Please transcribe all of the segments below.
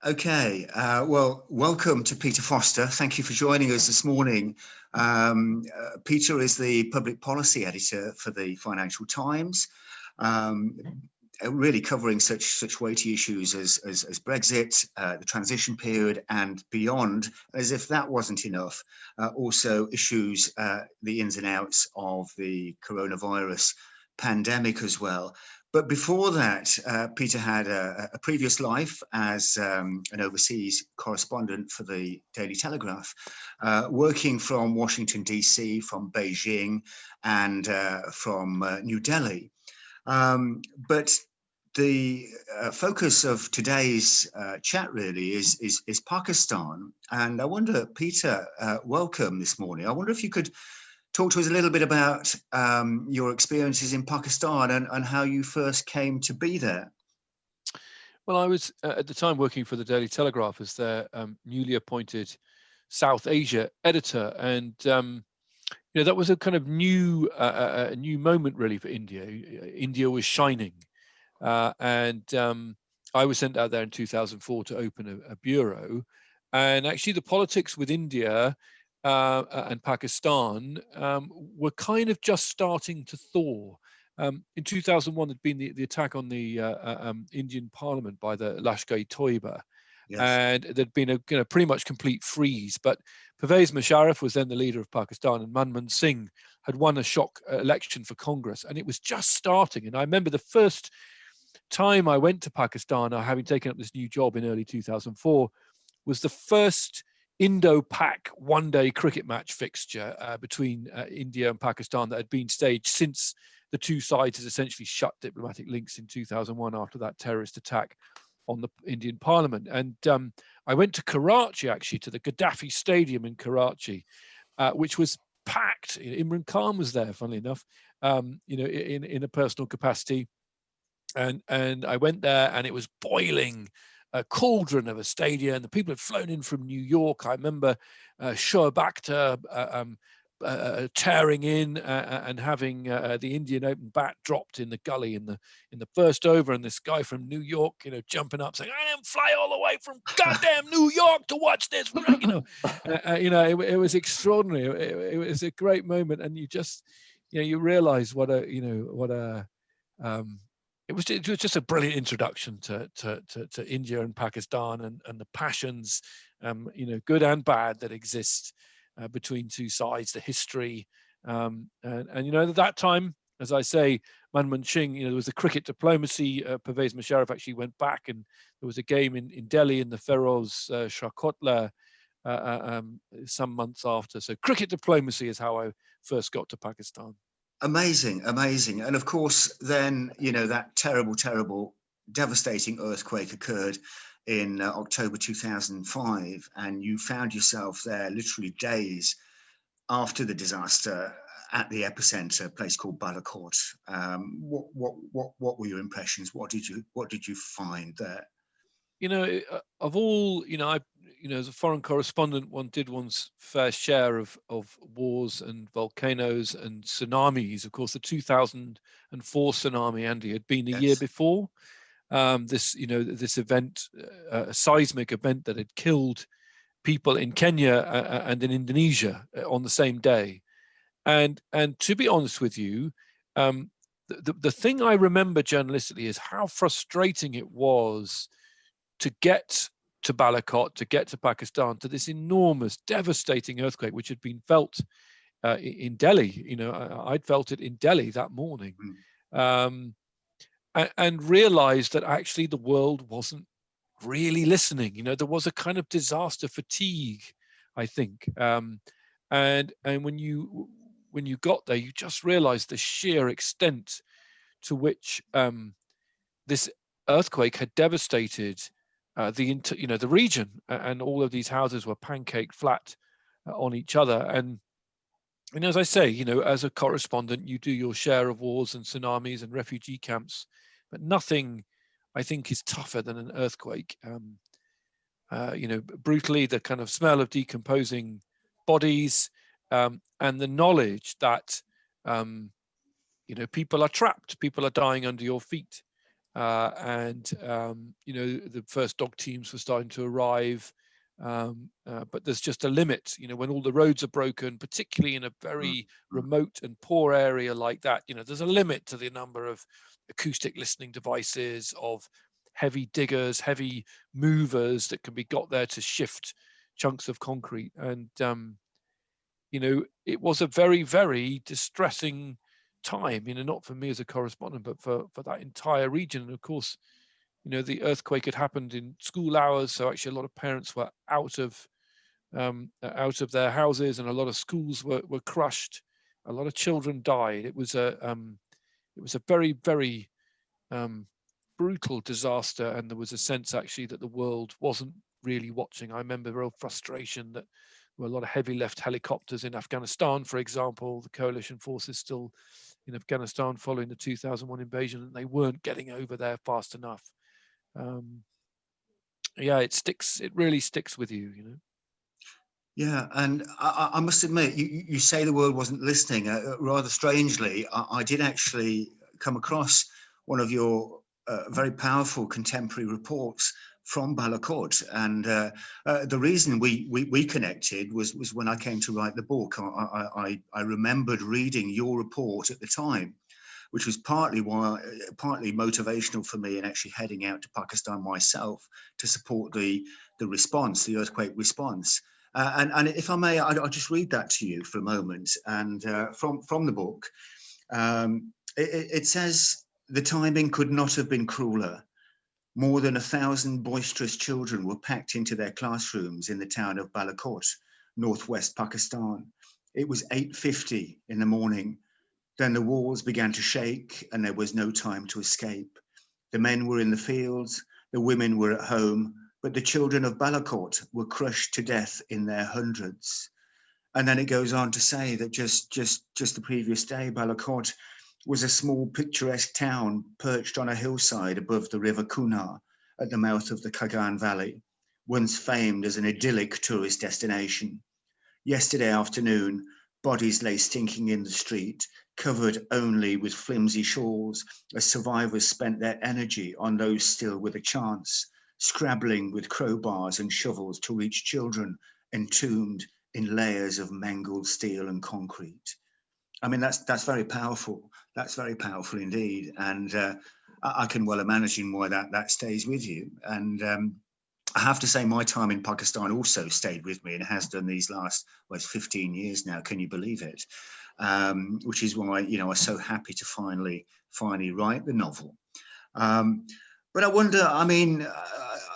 Okay, well, welcome to Peter Foster. Thank you for joining us this morning. Peter is the public policy editor for the Financial Times, really covering such weighty issues as Brexit, the transition period and beyond. As if that wasn't enough, also issues, the ins and outs of the coronavirus pandemic as well. But before that, Peter had a previous life as an overseas correspondent for the Daily Telegraph, working from Washington, D.C., from Beijing, and from New Delhi. But the focus of today's chat really is Pakistan. And I wonder, Peter, welcome this morning. I wonder if you could talk to us a little bit about your experiences in Pakistan and how you first came to be there. Well, I was at the time working for the Daily Telegraph as their newly appointed South Asia editor, and that was a kind of new moment really for India. India was shining, and I was sent out there in 2004 to open a bureau, and actually the politics with India and Pakistan were kind of just starting to thaw. In 2001, there'd been the attack on the Indian Parliament by the Lashkar-e-Toiba, Yes. and there'd been a pretty much complete freeze. But Pervez Musharraf was then the leader of Pakistan, and Manmohan Singh had won a shock election for Congress, and it was just starting. And I remember the first time I went to Pakistan, having taken up this new job in early 2004, was the first Indo-Pak one-day cricket match fixture between India and Pakistan that had been staged since the two sides had essentially shut diplomatic links in 2001 after that terrorist attack on the Indian Parliament. And I went to Karachi, actually, to the Gaddafi Stadium in Karachi, which was packed. Imran Khan was there, funnily enough, in a personal capacity. And I went there, and it was boiling, a cauldron of a stadium, and the people had flown in from New York. I remember Shoaib Akhtar tearing in and having the Indian Open bat dropped in the gully in the first over, and this guy from New York, jumping up saying, "I didn't fly all the way from goddamn New York to watch this," it was extraordinary. It was a great moment, and you just, you realize it was just a brilliant introduction to India and Pakistan and the passions, good and bad, that exist between two sides, the history. And at that time, as I say, Manmohan Singh, there was the cricket diplomacy. Pervez Musharraf actually went back, and there was a game in Delhi in the Feroz Shah Kotla some months after. So cricket diplomacy is how I first got to Pakistan. Amazing. And of course, then, that terrible, devastating earthquake occurred in October 2005, and you found yourself there literally days after the disaster at the epicenter, a place called Balakot. What were your impressions? What did you find there? Of all, as a foreign correspondent, one did one's fair share of wars and volcanoes and tsunamis. Of course, the 2004 tsunami, Andy, had been a year before. This event, a seismic event that had killed people in Kenya and in Indonesia on the same day. And to be honest with you, the thing I remember journalistically is how frustrating it was to get to Balakot, to get to Pakistan, to this enormous, devastating earthquake, which had been felt in Delhi. I'd felt it in Delhi that morning, and realized that actually the world wasn't really listening. There was a kind of disaster fatigue, I think. And when you got there, you just realized the sheer extent to which this earthquake had devastated the region, and all of these houses were pancaked flat on each other. And as I say, as a correspondent, you do your share of wars and tsunamis and refugee camps, but nothing, I think, is tougher than an earthquake. Brutally, the kind of smell of decomposing bodies, and the knowledge that you know, people are trapped, people are dying under your feet. And you know, the first dog teams were starting to arrive, but there's just a limit, you know, when all the roads are broken, particularly in a very remote and poor area like that. You know, there's a limit to the number of acoustic listening devices, of heavy diggers, heavy movers that can be got there to shift chunks of concrete. And you know, it was a very, very distressing time, you know, not for me as a correspondent, but for that entire region. And of course, you know, the earthquake had happened in school hours, so actually a lot of parents were out of their houses, and a lot of schools were crushed. A lot of children died. It was a very, very brutal disaster, and there was a sense actually that the world wasn't really watching. I remember real frustration that there were a lot of heavy left helicopters in Afghanistan, for example, the coalition forces still in Afghanistan following the 2001 invasion, and they weren't getting over there fast enough. Yeah, it sticks. It really sticks with you, you know. Yeah, and I must admit, you say the world wasn't listening. Rather strangely, I did actually come across one of your very powerful contemporary reports from Balakot, and the reason we connected was when I came to write the book. I remembered reading your report at the time, which was partly motivational for me in actually heading out to Pakistan myself to support the response, the earthquake response. And if I may, I'll just read that to you for a moment. And from the book, it says, the timing could not have been crueler. More than 1,000 boisterous children were packed into their classrooms in the town of Balakot, northwest Pakistan. It was 8:50 in the morning. Then the walls began to shake and there was no time to escape. The men were in the fields, the women were at home, but the children of Balakot were crushed to death in their hundreds. And then it goes on to say that just the previous day, Balakot was a small picturesque town perched on a hillside above the river Kunar at the mouth of the Kagan Valley, once famed as an idyllic tourist destination. Yesterday afternoon, bodies lay stinking in the street, covered only with flimsy shawls, as survivors spent their energy on those still with a chance, scrabbling with crowbars and shovels to reach children entombed in layers of mangled steel and concrete. I mean, that's very powerful. That's very powerful indeed. And I can well imagine why that stays with you. And I have to say my time in Pakistan also stayed with me and has done these last, well, it's 15 years now, can you believe it? Which is why, you know, I was so happy to finally write the novel. But I wonder, I mean,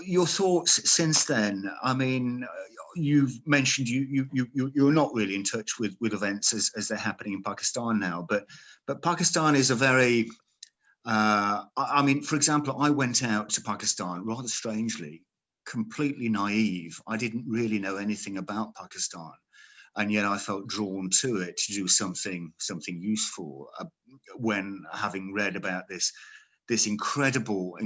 your thoughts since then. I mean, you've mentioned you're not really in touch with events as they're happening in Pakistan now, but Pakistan is a very, I mean, for example, I went out to Pakistan rather strangely, completely naive. I didn't really know anything about Pakistan, and yet I felt drawn to it to do something useful. When having read about this incredible,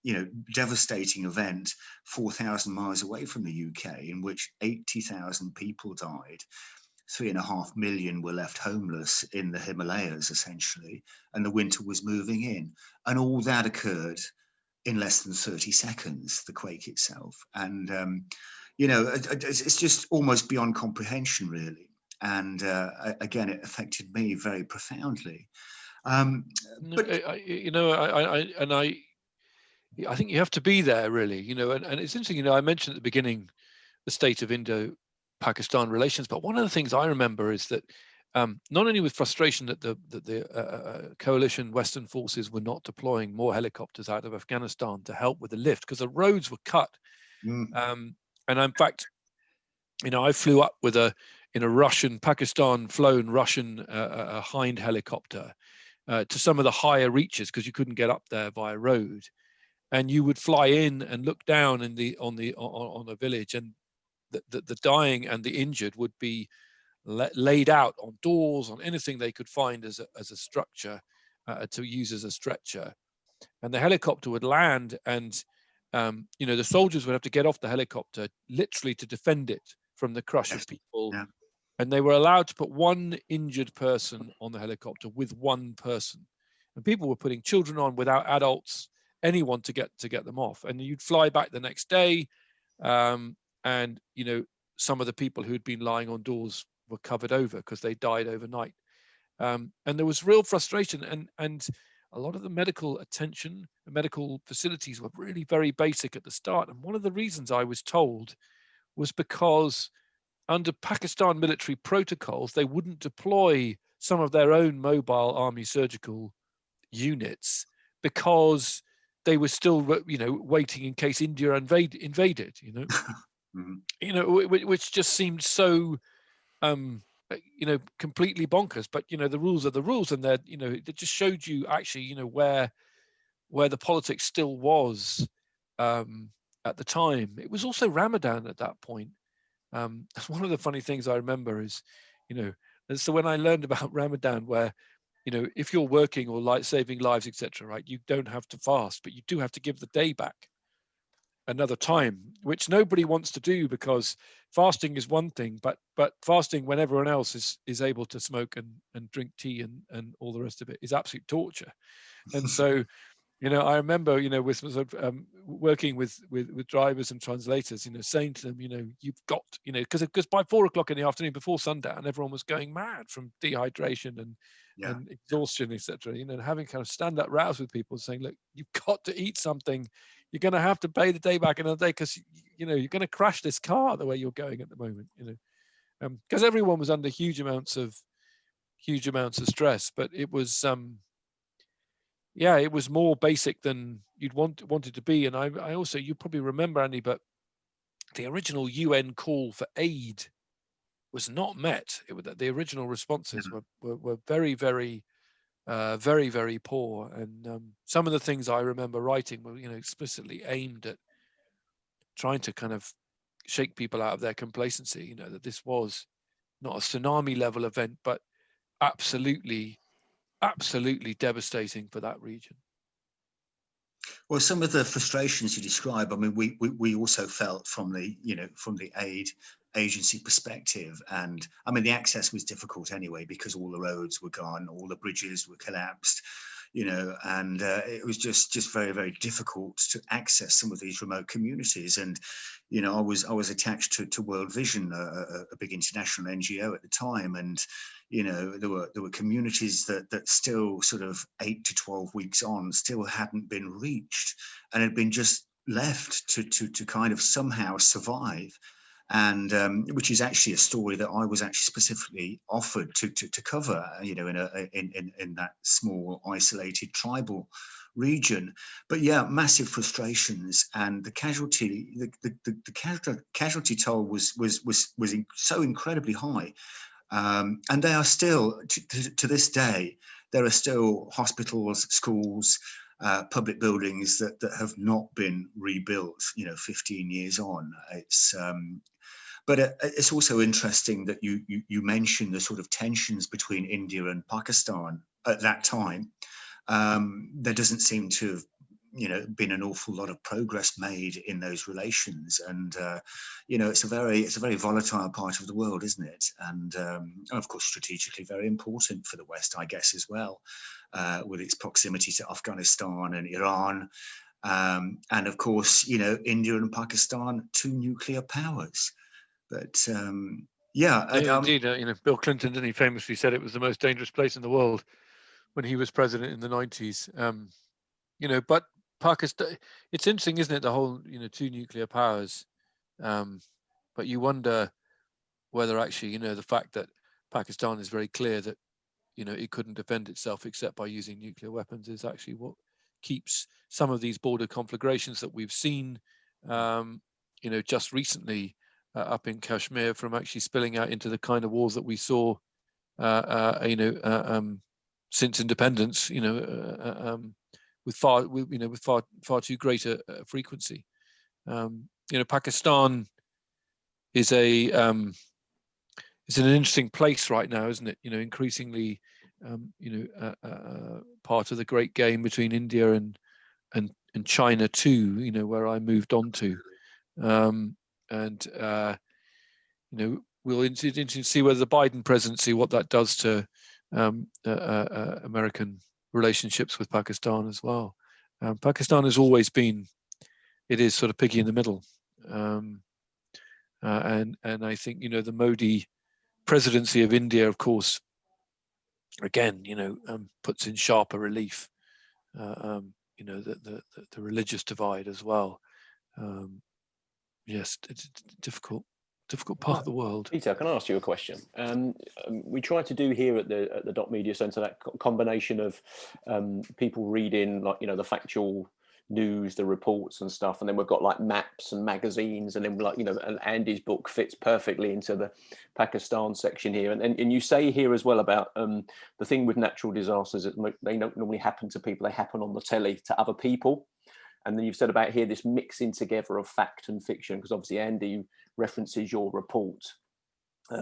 you know, devastating event 4,000 miles away from the UK, in which 80,000 people died. 3.5 million were left homeless in the Himalayas, essentially, and the winter was moving in. And all that occurred in less than 30 seconds, the quake itself. And, you know, it's just almost beyond comprehension, really. And again, it affected me very profoundly. But you know, I think you have to be there, really, you know, and it's interesting, you know, I mentioned at the beginning the state of Indo-Pakistan relations, but one of the things I remember is that not only with frustration that the coalition Western forces were not deploying more helicopters out of Afghanistan to help with the lift, because the roads were cut. And in fact, you know, I flew up with in a Pakistan-flown Russian Hind helicopter to some of the higher reaches because you couldn't get up there via road, and you would fly in and look down on the village, and the dying and the injured would be laid out on doors, on anything they could find as a structure to use as a stretcher, and the helicopter would land, and you know, the soldiers would have to get off the helicopter literally to defend it from the crush of people. and they were allowed to put one injured person on the helicopter with one person, and people were putting children on without adults, anyone to get them off. And you'd fly back the next day, and some of the people who'd been lying on doors were covered over because they died overnight. And there was real frustration, and a lot of the medical attention, the medical facilities were really very basic at the start. And one of the reasons I was told was because under Pakistan military protocols, they wouldn't deploy some of their own mobile army surgical units because they were still, waiting in case India invaded. Which just seemed so, completely bonkers. But the rules are the rules, and that it just showed you actually, where the politics still was at the time. It was also Ramadan at that point. One of the funny things I remember is, and so when I learned about Ramadan, where, if you're working or like saving lives, etc., right, you don't have to fast, but you do have to give the day back another time, which nobody wants to do, because fasting is one thing, but fasting when everyone else is able to smoke and drink tea and all the rest of it is absolute torture. And so, I remember, with sort of working with drivers and translators, saying to them, you've got, because by 4 o'clock in the afternoon, before sundown, everyone was going mad from dehydration and exhaustion, etc. Having kind of stand up rows with people, saying, look, you've got to eat something. You're going to have to pay the day back another day, because you're going to crash this car the way you're going at the moment. Because everyone was under huge amounts of stress, but it was. It was more basic than you'd wanted to be. And I also, you probably remember, Andy, but the original UN call for aid was not met. The original responses were very, very, very, very poor. And some of the things I remember writing were, explicitly aimed at trying to kind of shake people out of their complacency, that this was not a tsunami level event, but absolutely devastating for that region. Well, some of the frustrations you describe, I mean, we also felt from the aid agency perspective. And I mean, the access was difficult anyway, because all the roads were gone, all the bridges were collapsed, and it was just very, very difficult to access some of these remote communities. And I was attached to World Vision, a big international NGO at the time, and there were communities that still sort of 8 to 12 weeks on still hadn't been reached, and had been just left to kind of somehow survive. And which is actually a story that I was actually specifically offered to cover, in that small isolated tribal region. But yeah, massive frustrations, and the casualty toll was so incredibly high, and they are still to this day. There are still hospitals, schools, public buildings that have not been rebuilt. 15 years on, but it's also interesting that you mentioned the sort of tensions between India and Pakistan at that time. There doesn't seem to have been an awful lot of progress made in those relations, and it's a very volatile part of the world, isn't it? And of course, strategically very important for the West, I guess, as well, with its proximity to Afghanistan and Iran, and of course, India and Pakistan, two nuclear powers. But indeed, Bill Clinton, didn't he, famously said it was the most dangerous place in the world when he was president in the 90s. But Pakistan, it's interesting, isn't it? The whole, two nuclear powers. But you wonder whether actually, the fact that Pakistan is very clear that, it couldn't defend itself except by using nuclear weapons is actually what keeps some of these border conflagrations that we've seen, just recently up in Kashmir from actually spilling out into the kind of wars that we saw, since independence, with far too great a frequency. Pakistan is it's an interesting place right now, isn't it? Increasingly, part of the great game between India and China too. Where I moved on to, and we'll interesting to see whether the Biden presidency, what that does to American relationships with Pakistan as well. Pakistan has always been, it is sort of piggy in the middle. And I think, the Modi presidency of India, of course, again, puts in sharper relief, the religious divide as well. Yes, it's a difficult part of the world. Peter, can I ask you a question? We try to do here at the Dot Media Centre that combination of people reading, like, the factual news, the reports and stuff, and then we've got like maps and magazines, and then like, and Andy's book fits perfectly into the Pakistan section here. And you say here as well about the thing with natural disasters, they don't normally happen to people, they happen on the telly to other people. And then you've said about here this mixing together of fact and fiction, because obviously Andy references your report,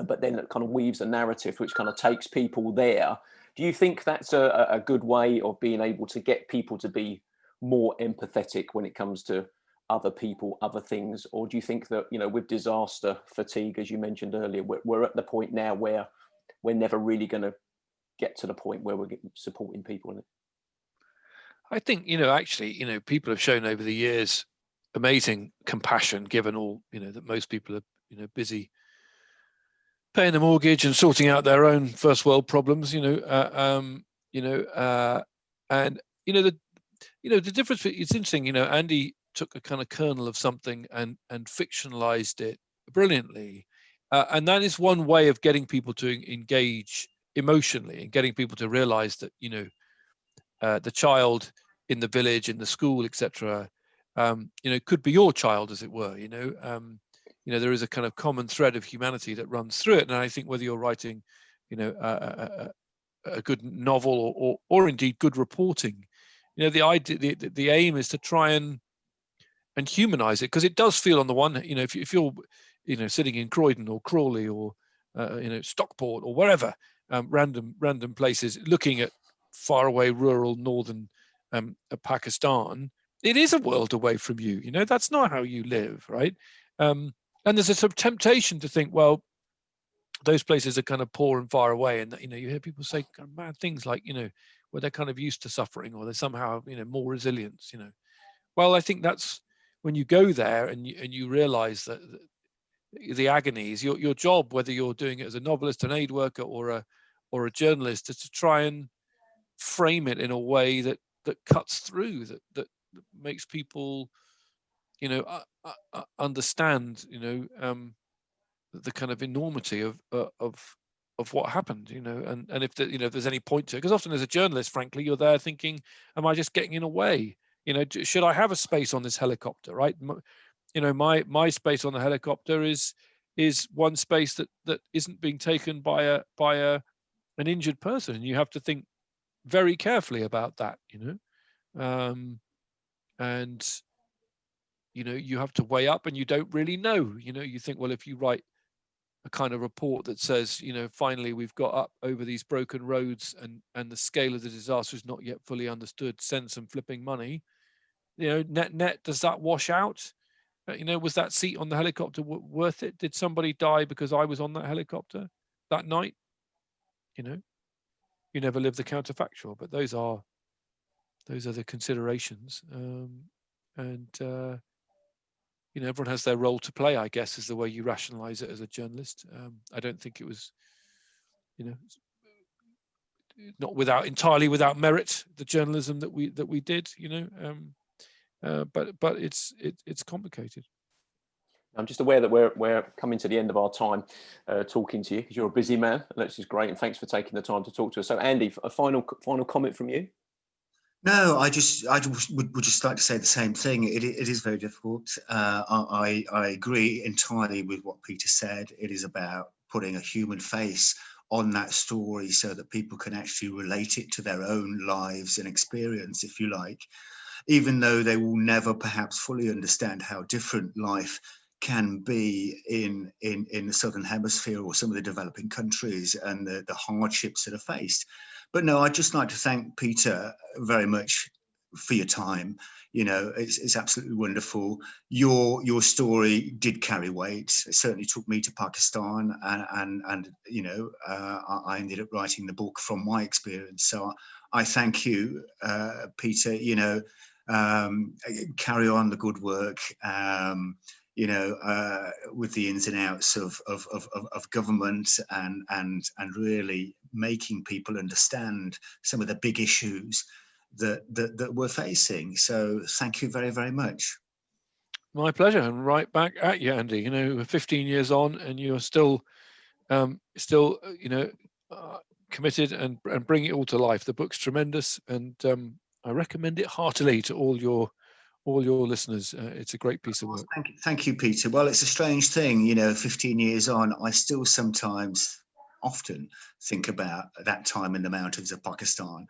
but then it kind of weaves a narrative which kind of takes people there. Do you think that's a good way of being able to get people to be more empathetic when it comes to other people, other things? Or do you think that, with disaster fatigue, as you mentioned earlier, we're at the point now where we're never really going to get to the point where we're supporting people in it? I think, actually, people have shown over the years amazing compassion, given all, that most people are, busy paying the mortgage and sorting out their own first world problems, and, the difference, it's interesting, Andy took a kind of kernel of something and fictionalized it brilliantly. And that is one way of getting people to engage emotionally and getting people to realize that, the child in the village, in the school, etc., could be your child, as it were. There is a kind of common thread of humanity that runs through it. And I think whether you're writing, a good novel or indeed good reporting, the idea, the aim is to try and humanize it, because it does feel, on the one, if you're, sitting in Croydon or Crawley or Stockport or wherever, random places, looking at faraway rural northern Pakistan, it is a world away from you. That's not how you live, right? And there's a sort of temptation to think, well, those places are kind of poor and far away, and you hear people say kind of mad things like, where they're kind of used to suffering, or they're somehow more resilient. Well, I think that's when you go there and you realize that the agonies, your job, whether you're doing it as a novelist, an aid worker, or a journalist, is to try and frame it in a way that cuts through, that makes people understand the kind of enormity of what happened, and if there's any point to it, because often as a journalist, frankly, you're there thinking, am I just getting in a way? Should I have a space on this helicopter, right? My space on the helicopter is one space that isn't being taken by an injured person, and you have to think very carefully about that, and you have to weigh up, and you don't really know. You think, well, if you write a kind of report that says, finally we've got up over these broken roads and the scale of the disaster is not yet fully understood, send some flipping money, net, does that wash out? Was that seat on the helicopter worth it? Did somebody die because I was on that helicopter that night? You never live the counterfactual, but those are the considerations. And everyone has their role to play, I guess, is the way you rationalize it as a journalist. I don't think it was, not entirely without merit, the journalism that we did, but it's complicated. I'm just aware that we're coming to the end of our time talking to you, because you're a busy man, which is great, and thanks for taking the time to talk to us. So, Andy, a final comment from you? No, I would just like to say the same thing. It is very difficult. I agree entirely with what Peter said. It is about putting a human face on that story so that people can actually relate it to their own lives and experience, if you like, even though they will never perhaps fully understand how different life can be in the Southern Hemisphere or some of the developing countries and the hardships that are faced. But no, I'd just like to thank Peter very much for your time. You know, it's absolutely wonderful. Your story did carry weight. It certainly took me to Pakistan, and you know, I ended up writing the book from my experience. So I thank you, Peter. You know, carry on the good work. You know, with the ins and outs of government, and really making people understand some of the big issues that we're facing. So thank you very, very much. My pleasure, and right back at you, Andy. You know, 15 years on, and you're still, you know, committed and bringing it all to life. The book's tremendous, and I recommend it heartily to all your listeners. It's a great piece of work. Thank you, Peter. Well, it's a strange thing, you know, 15 years on, I still sometimes often think about that time in the mountains of Pakistan.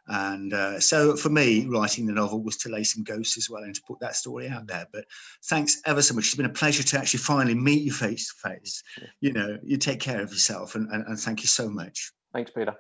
And so for me, writing the novel was to lay some ghosts as well and to put that story out there. But thanks ever so much. It's been a pleasure to actually finally meet you face to face. You know, you take care of yourself, and thank you so much. Thanks, Peter.